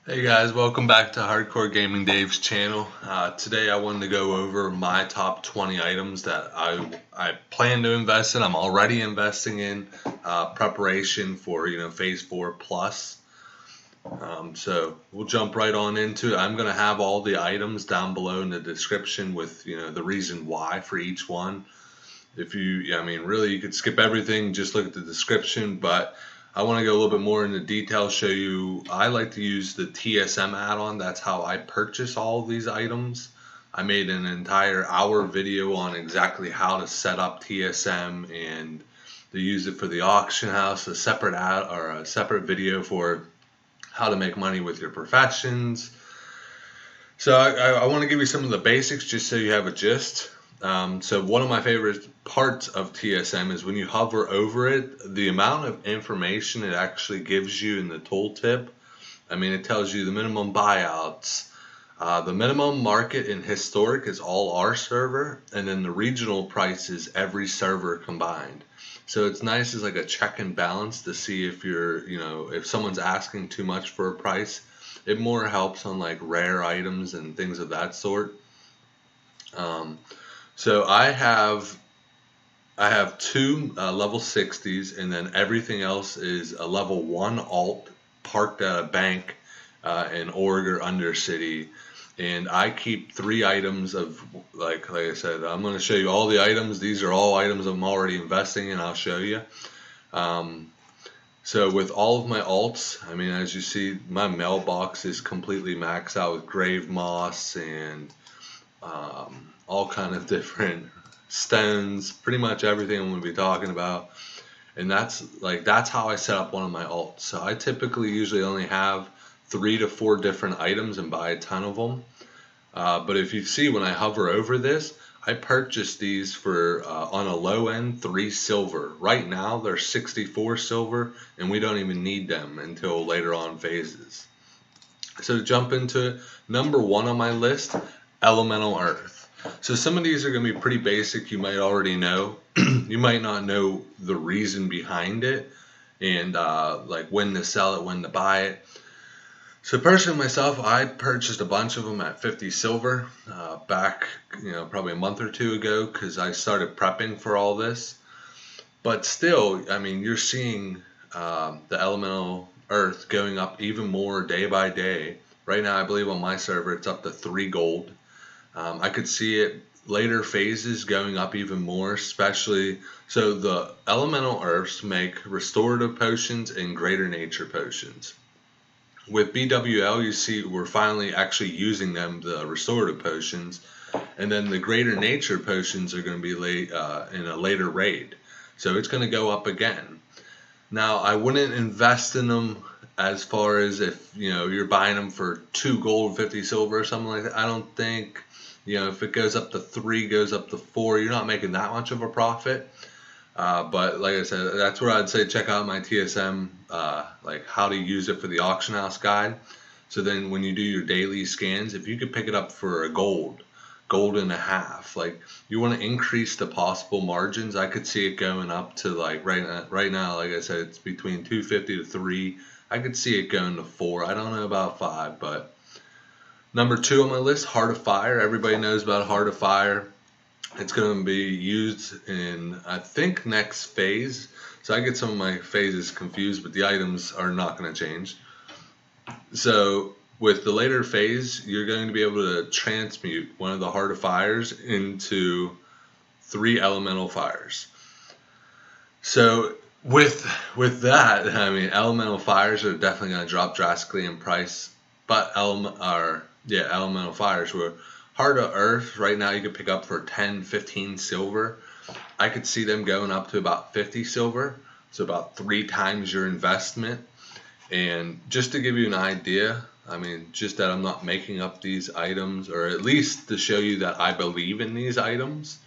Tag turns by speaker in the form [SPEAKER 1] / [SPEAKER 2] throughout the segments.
[SPEAKER 1] Hey guys, welcome back to Hardcore Gaming Dave's channel. Today I wanted to go over my top 20 items that I plan to invest in. I'm already investing in preparation for phase 4 plus. So we'll jump right on into it. I'm going to have all the items down below in the description with the reason why for each one. If you, really you could skip everything, just look at the description, but I want to go a little bit more into detail, show you. I like to use the TSM add-on. That's how I purchase all of these items. I made an entire hour video on exactly how to set up TSM and to use it for the auction house, a separate video for how to make money with your professions. So I want to give you some of the basics just so you have a gist. So one of my favorite parts of TSM is when you hover over it, the amount of information it actually gives you in the tooltip. It tells you the minimum buyouts, the minimum market in historic is all our server, and then the regional price is every server combined. So it's nice as like a check and balance to see if if someone's asking too much for a price. It more helps on like rare items and things of that sort. So I have two level 60s, and then everything else is a level 1 alt parked at a bank in Org or Undercity. And I keep 3 items of, like I said, I'm going to show you all the items. These are all items I'm already investing in. I'll show you. So with all of my alts, as you see, my mailbox is completely maxed out with grave moss and all kind of different stones, pretty much everything I'm going to be talking about. And that's how I set up one of my alts. So I typically usually only have 3 to 4 different items and buy a ton of them. But if you see when I hover over this, I purchased these for on a low end 3 silver. Right now they're 64 silver, and we don't even need them until later on phases. So to jump into it, number 1 on my list, Elemental Earth. So some of these are going to be pretty basic. You might already know. You might not know the reason behind it, and like when to sell it, when to buy it. So personally myself, I purchased a bunch of them at 50 silver back, probably a month or 2 ago, because I started prepping for all this. But still, you're seeing the Elemental Earth going up even more day by day. Right now, I believe on my server, it's up to 3 gold. I could see it later phases going up even more, especially so the elemental earths make restorative potions and greater nature potions. With BWL, you see we're finally actually using them, the restorative potions, and then the greater nature potions are going to be in a later raid. So it's going to go up again. Now, I wouldn't invest in them as far as if you're buying them for 2 gold, 50 silver or something like that. I don't think. If it goes up to 3, goes up to 4, you're not making that much of a profit. But like I said, that's where I'd say check out my TSM, like how to use it for the auction house guide. So then when you do your daily scans, if you could pick it up for a gold and a half, like you want to increase the possible margins. I could see it going up to like right now, like I said, it's between 250 to 3. I could see it going to 4. I don't know about 5, but number 2 on my list, Heart of Fire. Everybody knows about Heart of Fire. It's going to be used in, I think, next phase. So I get some of my phases confused, but the items are not going to change. So with the later phase, you're going to be able to transmute one of the Heart of Fires into 3 elemental fires. So with that, elemental fires are definitely going to drop drastically in price, but elemental fires were Heart of Earth. Right now you could pick up for 10, 15 silver. I could see them going up to about 50 silver, so about 3 times your investment. And just to give you an idea, just that I'm not making up these items, or at least to show you that I believe in these items.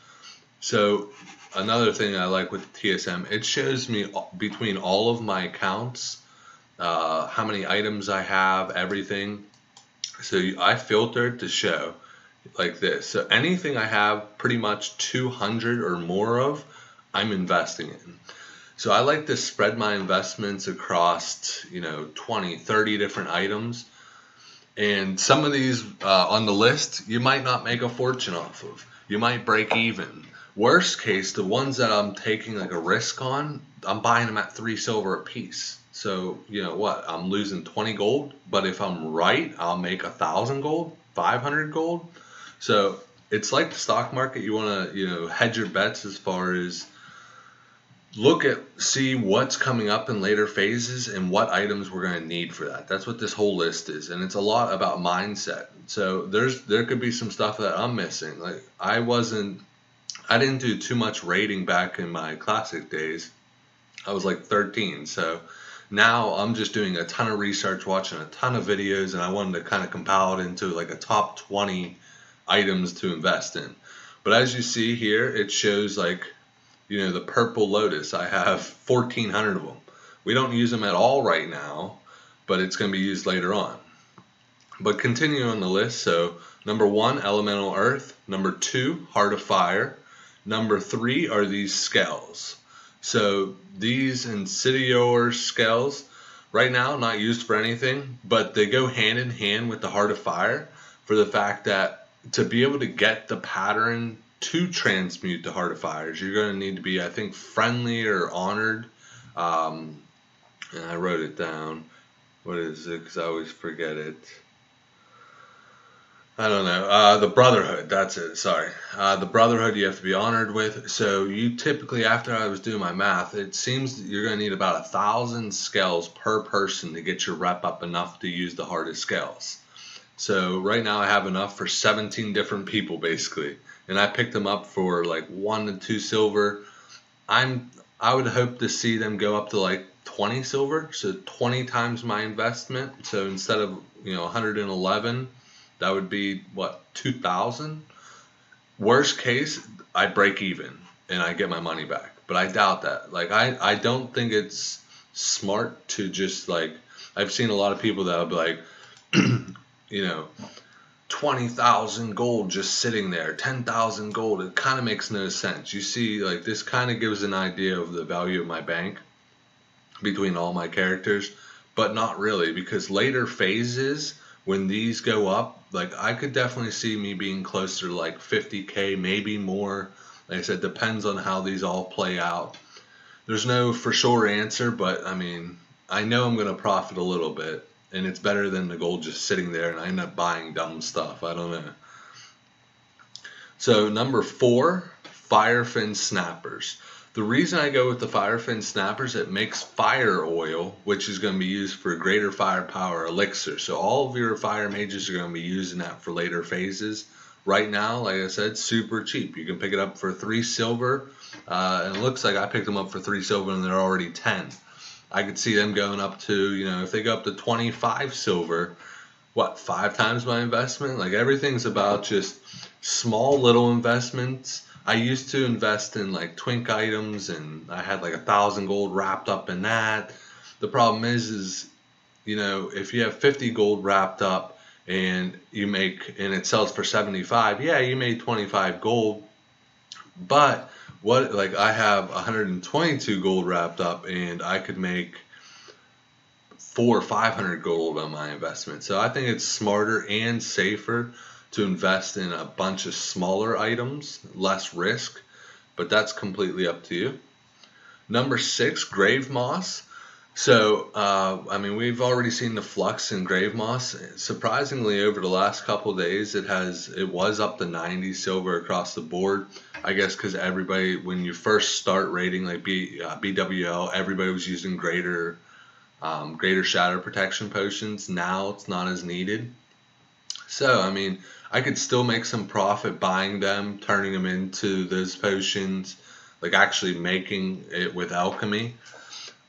[SPEAKER 1] So another thing I like with TSM, it shows me between all of my accounts how many items I have, everything. So I filtered to show like this. So anything I have pretty much 200 or more of, I'm investing in. So I like to spread my investments across, 20, 30 different items. And some of these on the list, you might not make a fortune off of. You might break even. Worst case, the ones that I'm taking like a risk on, I'm buying them at 3 silver a piece. So, you know what? I'm losing 20 gold, but if I'm right, I'll make 1,000 gold, 500 gold. So it's like the stock market. You want to, hedge your bets as far as see what's coming up in later phases and what items we're going to need for that. That's what this whole list is, and it's a lot about mindset. So there could be some stuff that I'm missing. Like I didn't do too much raiding back in my classic days. I was like 13, so now I'm just doing a ton of research, watching a ton of videos, and I wanted to kind of compile it into like a top 20 items to invest in. But as you see here, it shows like, the purple Lotus. I have 1,400 of them. We don't use them at all right now, but it's going to be used later on. But continuing on the list, so number 1, Elemental Earth. Number 2, Heart of Fire. Number 3 are these scales. So these Incendosaur Scales, right now not used for anything, but they go hand in hand with the Heart of Fire for the fact that to be able to get the pattern to transmute the Heart of Fires, you're going to need to be, I think, friendly or honored. And I wrote it down. What is it? Because I always forget it. I don't know. The Brotherhood, that's it. Sorry. The Brotherhood you have to be honored with. So you typically, after I was doing my math, it seems that you're going to need about 1,000 scales per person to get your rep up enough to use the Heart of Scales. So right now I have enough for 17 different people basically. And I picked them up for like 1 to 2 silver. I would hope to see them go up to like 20 silver, so 20 times my investment. So instead of 111, that would be what, 2,000. Worst case, I break even and I get my money back. But I doubt that. Like I don't think it's smart to just like, I've seen a lot of people that will be like, 20,000 gold just sitting there, 10,000 gold. It kind of makes no sense. You see, like this kind of gives an idea of the value of my bank between all my characters, but not really, because later phases when these go up, like I could definitely see me being closer to like 50k, maybe more. Like I said, depends on how these all play out. There's no for sure answer, but I mean, I know I'm going to profit a little bit. And it's better than the gold just sitting there and I end up buying dumb stuff. I don't know. So number 4, Firefin Snappers. The reason I go with the Firefin Snappers, it makes fire oil, which is going to be used for greater firepower elixir. So all of your fire mages are going to be using that for later phases. Right now, like I said, super cheap. You can pick it up for 3 silver. And it looks like I picked them up for 3 silver and they're already 10. I could see them going up to, if they go up to 25 silver, 5 times my investment? Like everything's about just small little investments. I used to invest in like twink items and I had like 1,000 gold wrapped up in that. The problem is, if you have 50 gold wrapped up and it sells for 75, yeah, you made 25 gold, but I have 122 gold wrapped up and I could make 400 or 500 gold on my investment. So I think it's smarter and safer to invest in a bunch of smaller items, less risk, but that's completely up to you. Number 6, Grave Moss. So, we've already seen the flux in Grave Moss. Surprisingly, over the last couple of days, it was up to 90 silver across the board. I guess because everybody, when you first start raiding like BWL, everybody was using greater shatter protection potions. Now it's not as needed. So, I could still make some profit buying them, turning them into those potions, like actually making it with alchemy.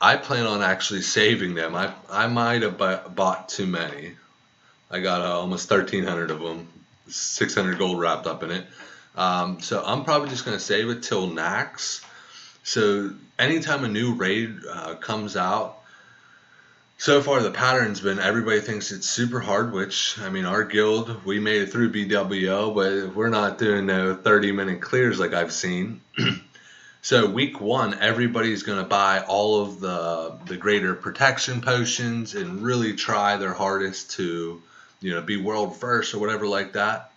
[SPEAKER 1] I plan on actually saving them. I might have bought too many. I got almost 1,300 of them, 600 gold wrapped up in it. So I'm probably just going to save it till Nax. So anytime a new raid comes out, so far the pattern's been everybody thinks it's super hard, which, our guild, we made it through BWL, but we're not doing no 30-minute clears like I've seen. So week 1, everybody's going to buy all of the greater protection potions and really try their hardest to, be world first or whatever like that,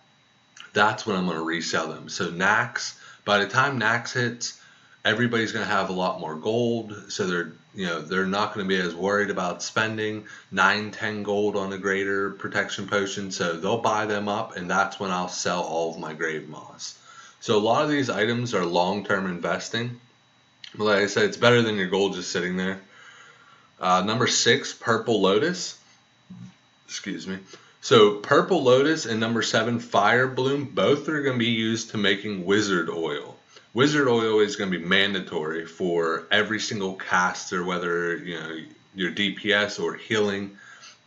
[SPEAKER 1] that's when I'm going to resell them. So Nax, by the time Nax hits, everybody's going to have a lot more gold, so they're not going to be as worried about spending 9-10 gold on a greater protection potion, so they'll buy them up, and that's when I'll sell all of my grave moss. So a lot of these items are long-term investing, but like I said, it's better than your gold just sitting there. Number 6, Purple Lotus. Excuse me. So Purple Lotus and number 7, Fire Bloom, both are going to be used to making wizard oil. Wizard oil is going to be mandatory for every single caster, whether your DPS or healing.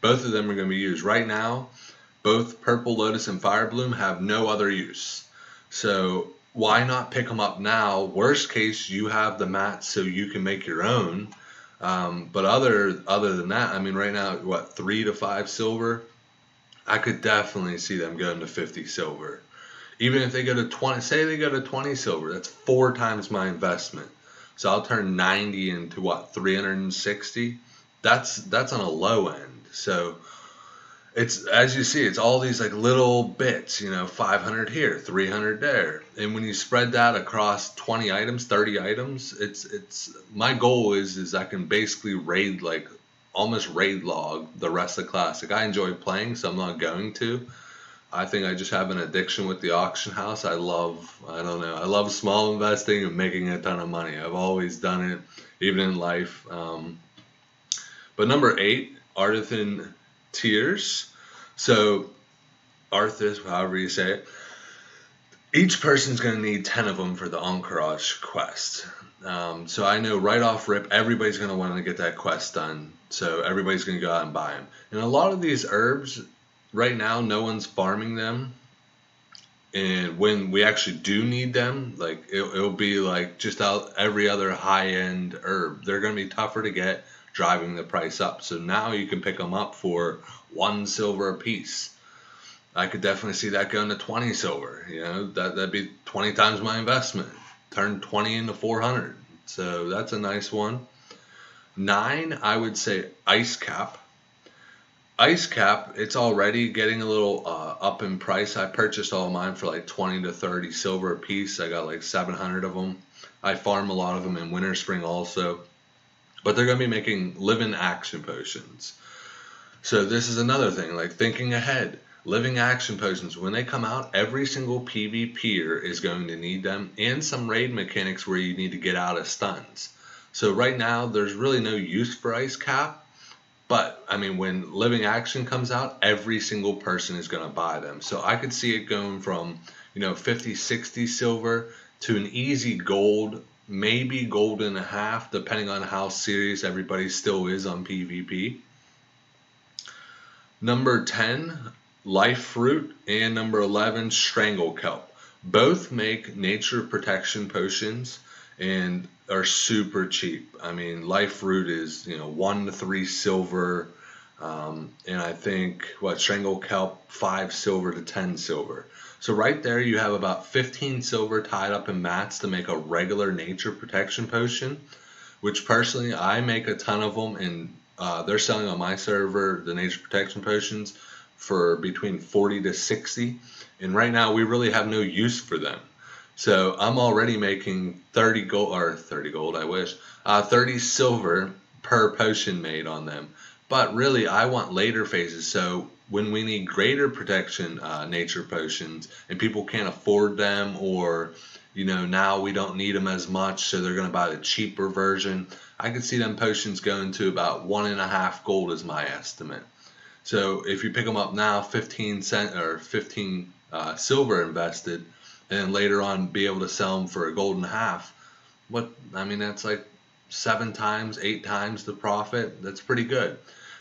[SPEAKER 1] Both of them are going to be used. Right now, both Purple Lotus and Fire Bloom have no other use. So why not pick them up now? Worst case, you have the mats so you can make your own. But other than that, I mean, right now, 3 to 5 silver? I could definitely see them going to 50 silver. Even if they go to 20, say they go to 20 silver, that's 4 times my investment. So I'll turn 90 into 360? That's on a low end. So it's, as you see, it's all these like little bits, 500 here, 300 there. And when you spread that across 20 items, 30 items, it's my goal is I can basically almost raid log the rest of Classic. I enjoy playing, so I'm not going to. I think I just have an addiction with the auction house. I love small investing and making a ton of money. I've always done it, even in life. But number 8, Arthas Tears. So Arthas, however you say it, each person's going to need 10 of them for the Encourage quest. So I know right off rip, everybody's going to want to get that quest done. So everybody's going to go out and buy them. And a lot of these herbs, right now, no one's farming them. And when we actually do need them, it'll be just out every other high-end herb. They're going to be tougher to get, driving the price up. So now you can pick them up for 1 silver a piece. I could definitely see that going to 20 silver. That'd be 20 times my investment. Turn 20 into 400. So that's a nice one. 9, I would say Icecap. Icecap, it's already getting a little up in price. I purchased all of mine for 20 to 30 silver a piece. I got 700 of them. I farm a lot of them in winter, spring also. But they're going to be making living action potions. So this is another thing, thinking ahead. Living action potions, when they come out, every single PvPer is going to need them, and some raid mechanics where you need to get out of stuns. So right now, there's really no use for Icecap, but I mean, when living action comes out, every single person is going to buy them. So I could see it going from 50, 60 silver to an easy gold, maybe gold and a half, depending on how serious everybody still is on PvP. Number 10, Life Fruit, and number 11, Strangle Kelp. Both make nature protection potions and are super cheap. I mean, Life Fruit is 1 to 3 silver, and I think Strangle Kelp 5 silver to 10 silver. So right there you have about 15 silver tied up in mats to make a regular nature protection potion, which personally I make a ton of them, and they're selling on my server the nature protection potions for between 40 to 60, and right now we really have no use for them. So I'm already making 30 gold, I wish, 30 silver per potion made on them. But really, I want later phases. So when we need greater protection nature potions and people can't afford them, or now we don't need them as much, so they're going to buy the cheaper version, I could see them potions going to about 1.5 gold is my estimate. So if you pick them up now, 15 silver invested, and later on be able to sell them for a gold and a half, that's 7 times, 8 times the profit. That's pretty good.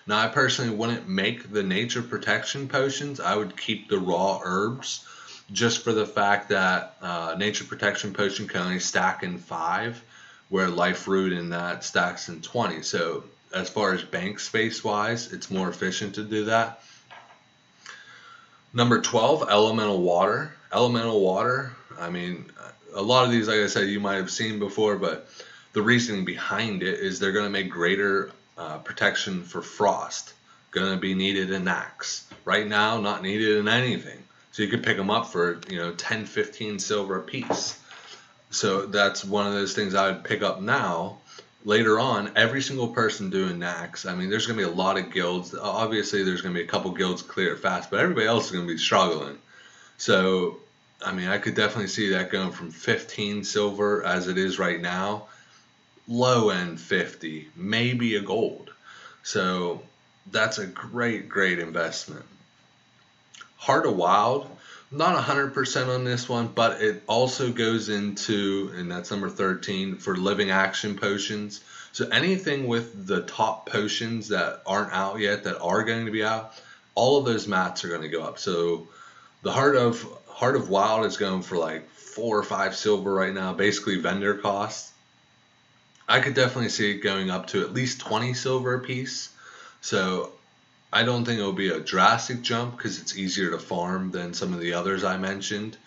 [SPEAKER 1] Now, I personally wouldn't make the nature protection potions. I would keep the raw herbs, just for the fact that nature protection potion can only stack in 5, where Life Root in that stacks in 20. So as far as bank space wise, it's more efficient to do that. Number 12, Elemental Water. Elemental Water, I mean, a lot of these, like I said, you might have seen before, but the reasoning behind it is they're going to make greater protection for frost. going to be needed in Nax. Right now, not needed in anything. So you could pick them up for 10, 15 silver a piece. So that's one of those things I would pick up now. Later on, every single person doing Nax, I mean, there's going to be a lot of guilds. Obviously, there's going to be a couple guilds clear it fast, but everybody else is going to be struggling. So, I mean, I could definitely see that going from 15 silver as it is right now, low end 50, maybe a gold. So that's a great, great investment. Heart of Wild, not 100% on this one, but it also goes into, and that's number 13, for living action potions. So anything with the top potions that aren't out yet, that are going to be out, all of those mats are going to go up. So the Heart of Wild is going for like 4 or 5 silver right now, basically vendor cost. I could definitely see it going up to at least 20 silver a piece. So I don't think it'll be a drastic jump because it's easier to farm than some of the others I mentioned.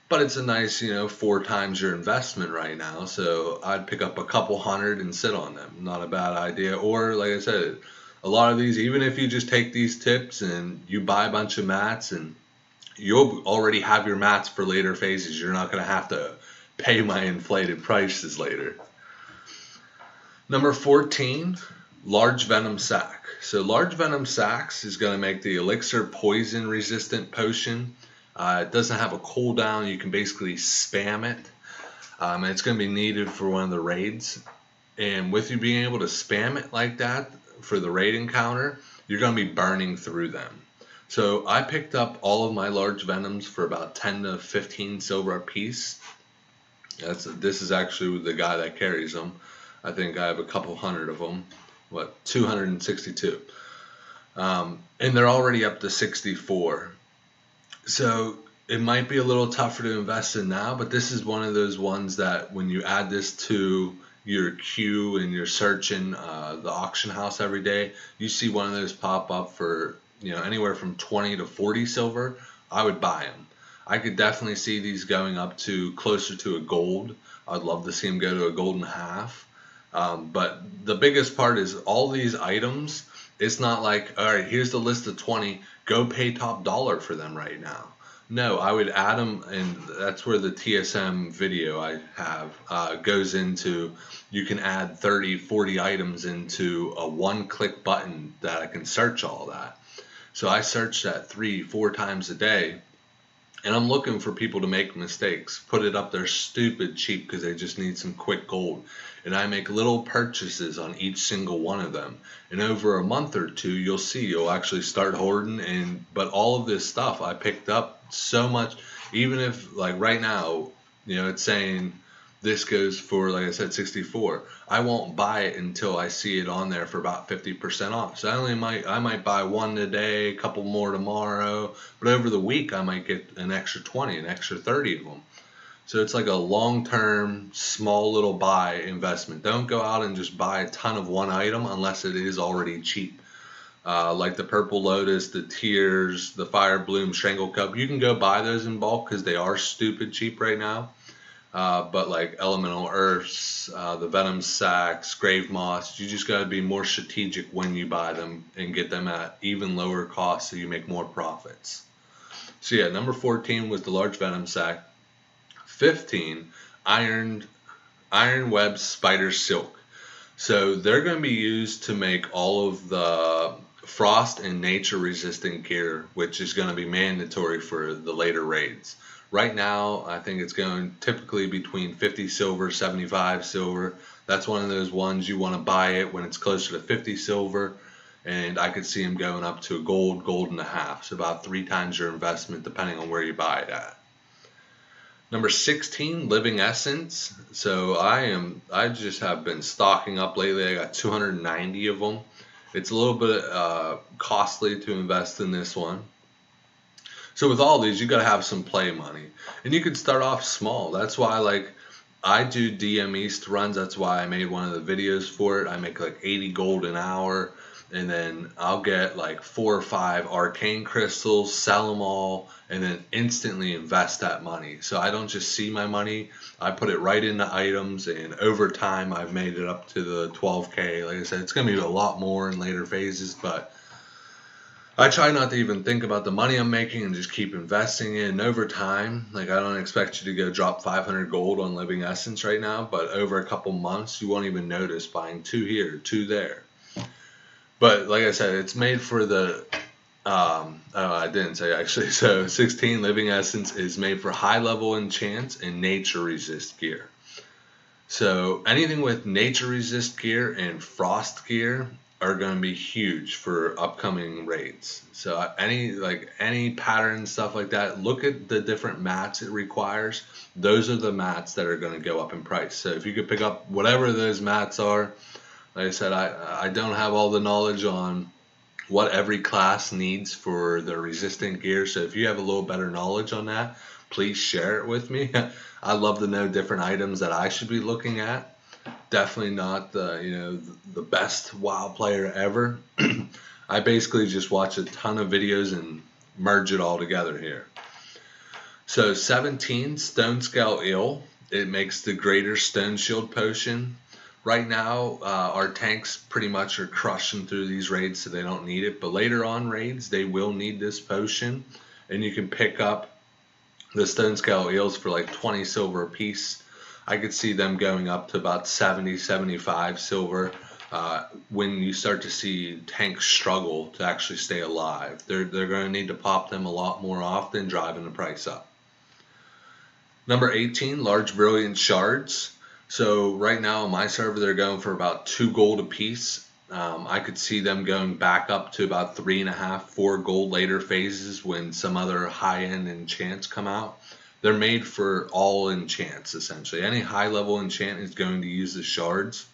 [SPEAKER 1] But it's a nice, 4 times your investment right now. So I'd pick up a couple hundred and sit on them. Not a bad idea. Or, like I said, a lot of these, even if you just take these tips and you buy a bunch of mats and you'll already have your mats for later phases, you're not going to have to pay my inflated prices later. Number 14, Large Venom Sac. So Large Venom Sacs is going to make the Elixir poison resistant potion. It doesn't have a cooldown. You can basically spam it. And it's going to be needed for one of the raids. And with you being able to spam it like that for the raid encounter, you're going to be burning through them. So I picked up all of my large venoms for about 10 to 15 silver a piece. This is actually the guy that carries them. I think I have a couple hundred of them. 262. And they're already up to 64. So it might be a little tougher to invest in now, but this is one of those ones that when you add this to your queue and you're searching the auction house every day, you see one of those pop up for anywhere from 20 to 40 silver, I would buy them. I could definitely see these going up to closer to a gold. I'd love to see them go to a gold and a half. But the biggest part is all these items, it's not like, all right, here's the list of 20, go pay top dollar for them right now. No, I would add them, and that's where the TSM video I have goes into. You can add 30, 40 items into a one-click button that I can search all that. So I search that 3-4 times a day, and I'm looking for people to make mistakes, put it up there stupid cheap because they just need some quick gold. And I make little purchases on each single one of them. And over a month or two, you'll actually start hoarding. But all of this stuff I picked up so much, even if like right now, it's saying this goes for, like I said, 64. I won't buy it until I see it on there for about 50% off. So I might buy one today, a couple more tomorrow, but over the week I might get an extra 20, an extra 30 of them. So it's like a long-term, small little buy investment. Don't go out and just buy a ton of one item unless it is already cheap. Like the Purple Lotus, the Tears, the Fire Bloom, Strangle Cup. You can go buy those in bulk because they are stupid cheap right now. But like Elemental Earths, the Venom Sacs, Grave Moss, you just got to be more strategic when you buy them and get them at even lower cost so you make more profits. So yeah, number 14 was the Large Venom Sac. 15, Ironweb Spider Silk. So they're going to be used to make all of the frost and nature resistant gear, which is going to be mandatory for the later raids. Right now, I think it's going typically between 50 silver, 75 silver. That's one of those ones you want to buy it when it's closer to 50 silver. And I could see them going up to a gold, gold and a half. So about 3 times your investment depending on where you buy it at. Number 16, Living Essence. So I just have been stocking up lately. I got 290 of them. It's a little bit costly to invest in this one. So with all these, you got to have some play money. And you can start off small. That's why I do DM East runs. That's why I made one of the videos for it. I make like 80 gold an hour. And then I'll get like 4 or 5 arcane crystals, sell them all, and then instantly invest that money. So I don't just see my money. I put it right into items, and over time I've made it up to the 12K. Like I said, it's going to be a lot more in later phases, but I try not to even think about the money I'm making and just keep investing in. And over time, like I don't expect you to go drop 500 gold on Living Essence right now, but over a couple months, you won't even notice buying 2 here, 2 there. But like I said, it's made for the, oh, I didn't say actually. So 16 Living Essence is made for high level enchants and nature resist gear. So anything with nature resist gear and frost gear are going to be huge for upcoming raids. So any pattern stuff like that, look at the different mats it requires. Those are the mats that are going to go up in price. So if you could pick up whatever those mats are, like I said, I don't have all the knowledge on what every class needs for their resistant gear. So if you have a little better knowledge on that, please share it with me. I'd love to know different items that I should be looking at. Definitely not the best WoW player ever. I basically just watch a ton of videos and merge it all together here. So 17 Stonescale Eel. It makes the greater stone shield potion. Right now, our tanks pretty much are crushing through these raids, so they don't need it. But later on raids, they will need this potion, and you can pick up the Stonescale Eels for like 20 silver a piece. I could see them going up to about 70, 75 silver when you start to see tanks struggle to actually stay alive. They're going to need to pop them a lot more often, driving the price up. Number 18, Large Brilliant Shards. So right now on my server, they're going for about 2 gold a piece. I could see them going back up to about 3.5, 4 gold later phases when some other high-end enchants come out. They're made for all enchants, essentially. Any high-level enchant is going to use the shards.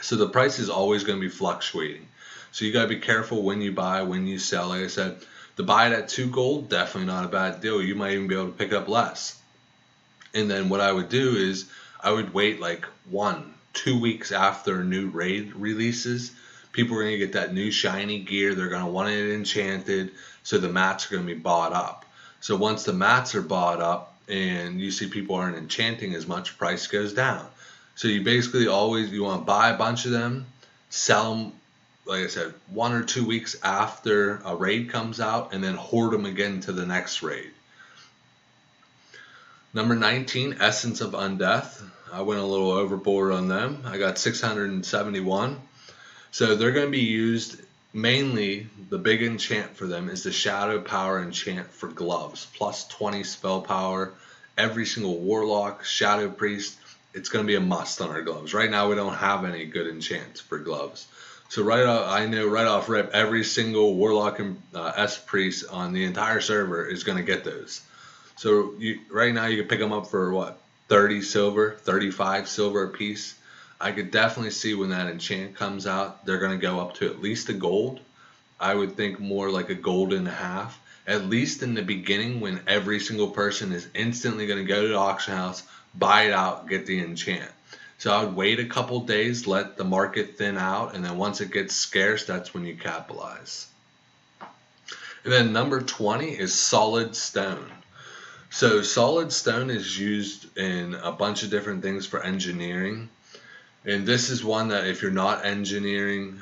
[SPEAKER 1] So the price is always going to be fluctuating. So you got to be careful when you buy, when you sell. Like I said, to buy it at 2 gold, definitely not a bad deal. You might even be able to pick up less. And then what I would do is I would wait like 1-2 weeks after a new raid releases. People are going to get that new shiny gear. They're going to want it enchanted. So the mats are going to be bought up. So once the mats are bought up and you see people aren't enchanting as much, price goes down. So you basically you want to buy a bunch of them, sell them, like I said, 1 or 2 weeks after a raid comes out, and then hoard them again to the next raid. Number 19, Essence of Undeath. I went a little overboard on them. I got 671. So they're going to be used mainly, the big enchant for them is the Shadow Power enchant for gloves. Plus 20 spell power. Every single Warlock, Shadow Priest, it's going to be a must on our gloves. Right now we don't have any good enchants for gloves. So I know right off rip, every single Warlock and S-Priest on the entire server is going to get those. So right now you can pick them up for what, 30 silver, 35 silver a piece. I could definitely see when that enchant comes out, they're going to go up to at least a gold. I would think more like a gold and a half. At least in the beginning, when every single person is instantly going to go to the auction house, buy it out, get the enchant. So I would wait a couple days, let the market thin out, and then once it gets scarce, that's when you capitalize. And then number 20 is Solid Stone. So solid stone is used in a bunch of different things for engineering. And this is one that if you're not engineering,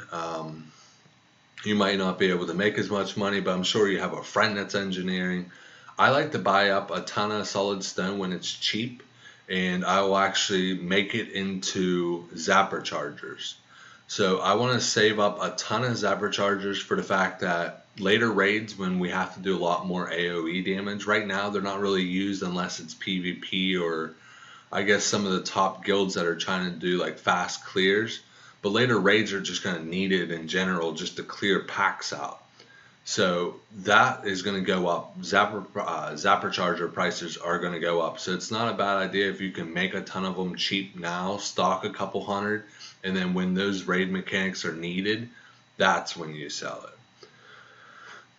[SPEAKER 1] you might not be able to make as much money, but I'm sure you have a friend that's engineering. I like to buy up a ton of solid stone when it's cheap, and I will actually make it into zapper chargers. So I want to save up a ton of zapper chargers for the fact that later raids when we have to do a lot more AoE damage. Right now they're not really used unless it's PvP or I guess some of the top guilds that are trying to do like fast clears. But later raids are just going to need it in general just to clear packs out. So that is going to go up. Zapper charger prices are going to go up. So it's not a bad idea if you can make a ton of them cheap now, stock a couple hundred, and then when those raid mechanics are needed, that's when you sell it.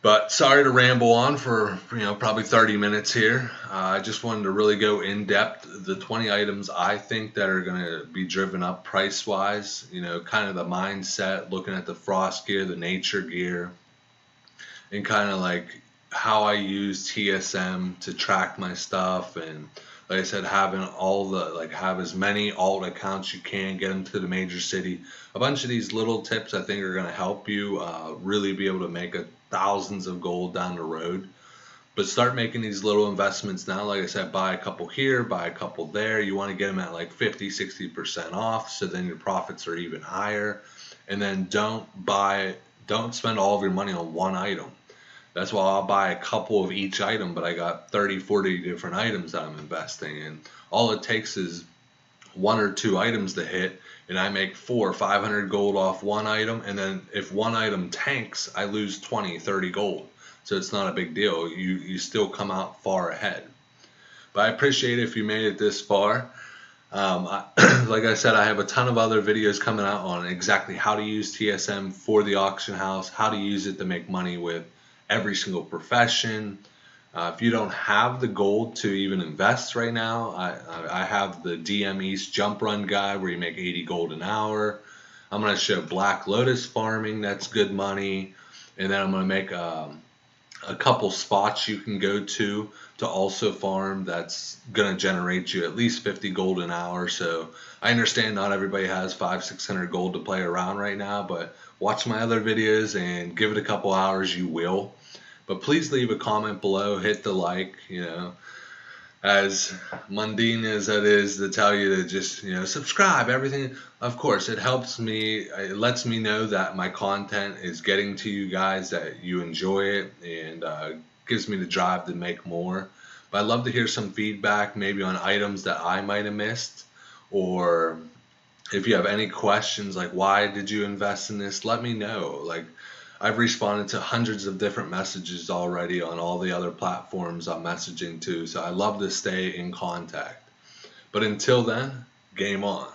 [SPEAKER 1] But sorry to ramble on for probably 30 minutes here. I just wanted to really go in depth. The 20 items I think that are going to be driven up price wise. Kind of the mindset, looking at the frost gear, the nature gear, and kind of like how I use TSM to track my stuff. And like I said, having have as many alt accounts you can, get them to the major city. A bunch of these little tips I think are going to help you really be able to make a thousands of gold down the road. But start making these little investments now. Like I said, buy a couple here, buy a couple there. You want to get them at like 50-60% off, so then your profits are even higher. And then don't spend all of your money on one item. That's why I'll buy a couple of each item, but I got 30-40 different items that I'm investing in. All it takes is 1 or 2 items to hit, and I make 400 or 500 gold off one item. And then if one item tanks, I lose 20-30 gold. So it's not a big deal. You still come out far ahead. But I appreciate it if you made it this far. Like I said, I have a ton of other videos coming out on exactly how to use TSM for the auction house, how to use it to make money with every single profession. If you don't have the gold to even invest right now, I have the DM East Jump Run guide where you make 80 gold an hour. I'm going to show Black Lotus farming. That's good money. And then I'm going to make a couple spots you can go to also farm that's going to generate you at least 50 gold an hour. So I understand not everybody has 500-600 gold to play around right now, but watch my other videos and give it a couple hours, you will. But please leave a comment below, hit the like, as mundane as that is to tell you to just, subscribe, everything. Of course, it helps me, it lets me know that my content is getting to you guys, that you enjoy it, and gives me the drive to make more. But I'd love to hear some feedback, maybe on items that I might have missed, or if you have any questions, like why did you invest in this, let me know. Like, I've responded to hundreds of different messages already on all the other platforms I'm messaging to, so I love to stay in contact. But until then, game on.